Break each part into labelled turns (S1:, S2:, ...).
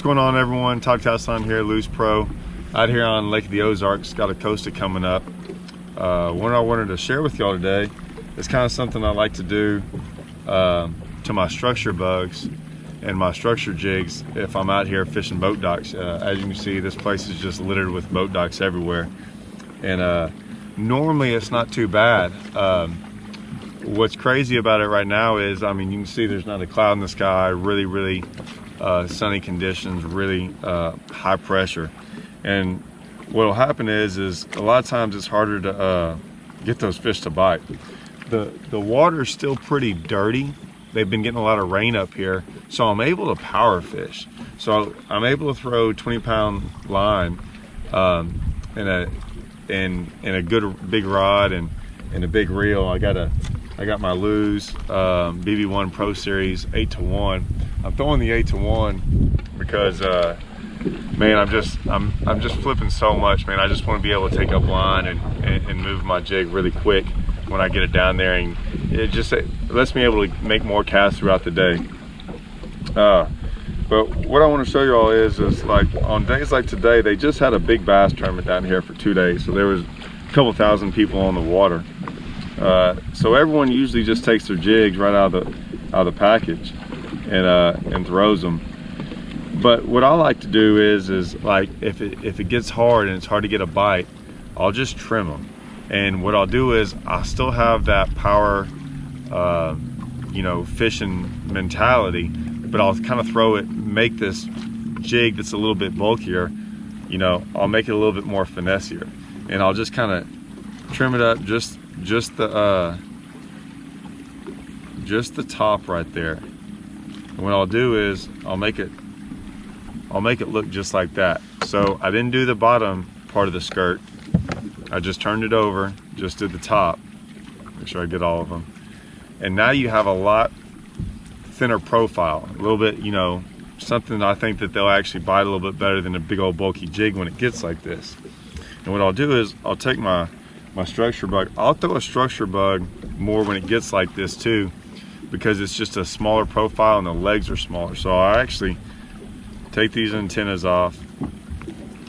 S1: going on, everyone? Todd Castledine here, Loose Pro, out here on Lake of the Ozarks. Got a coaster coming up. What I wanted to share with y'all today is kind of something I like to do to my structure bugs and my structure jigs if I'm out here fishing boat docks. As you can see, this place is just littered with boat docks everywhere, and normally it's not too bad. What's crazy about it right now is, I mean, you can see there's not a cloud in the sky, really sunny conditions, really high pressure. And what'll happen is a lot of times it's harder to get those fish to bite. The water's still pretty dirty. They've been getting a lot of rain up here, so I'm able to power fish. So I'm able to throw 20-pound line in a good big rod and a big reel. I got my Lew's BB1 Pro Series 8-to-1. I'm throwing the 8-to-1 because man, I'm just flipping so much, man. I just want to be able to take up line and move my jig really quick when I get it down there, and it lets me able to make more casts throughout the day. But what I want to show you all is like on days like today, they just had a big bass tournament down here for 2 days, so there was a couple thousand people on the water. So everyone usually just takes their jigs right out of the package and throws them. But what I like to do is like if it gets hard and it's hard to get a bite, I'll just trim them. And what I'll do is I'll still have that power, you know, fishing mentality, but I'll kind of throw it, make this jig that's a little bit bulkier, you know, I'll make it a little bit more finessier, and I'll just kind of trim it up just the top right there. And what I'll do is I'll make it look just like that. So I didn't do the bottom part of the skirt. I just turned it over, just did the top. Make sure I get all of them. And now you have a lot thinner profile, a little bit, you know, something I think that they'll actually bite a little bit better than a big old bulky jig when it gets like this. And what I'll do is I'll take my structure bug. I'll throw a structure bug more when it gets like this too, because it's just a smaller profile and the legs are smaller. So I actually take these antennas off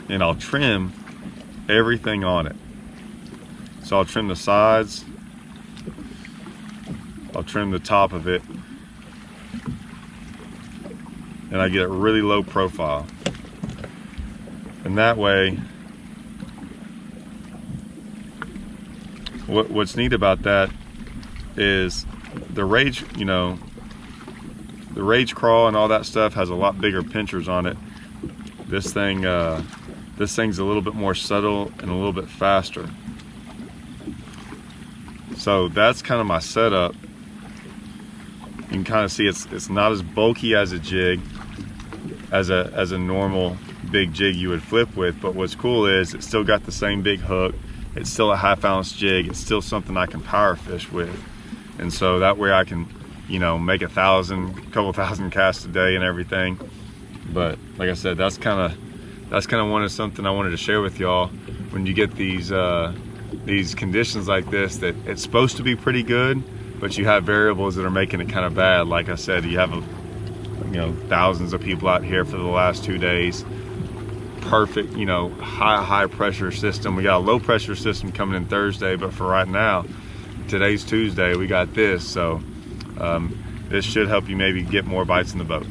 S1: and I'll trim everything on it. So I'll trim the sides, I'll trim the top of it, and I get a really low profile. And that way, what's neat about that is the rage, you know, the rage crawl and all that stuff has a lot bigger pinchers on it. This thing's a little bit more subtle and a little bit faster. So that's kind of my setup. You can kind of see it's not as bulky as a jig, as a normal big jig you would flip with, but what's cool is it's still got the same big hook. It's still a 1/2 ounce jig. It's still something I can power fish with. And so that way I can, you know, make a couple thousand casts a day and everything. But like I said, that's kind of something I wanted to share with y'all. When you get these conditions like this, that it's supposed to be pretty good, but you have variables that are making it kind of bad. Like I said, you have you know, thousands of people out here for the last 2 days. Perfect, you know, high pressure system. We got a low pressure system coming in Thursday, but for right now, today's Tuesday, we got this. So this should help you maybe get more bites in the boat.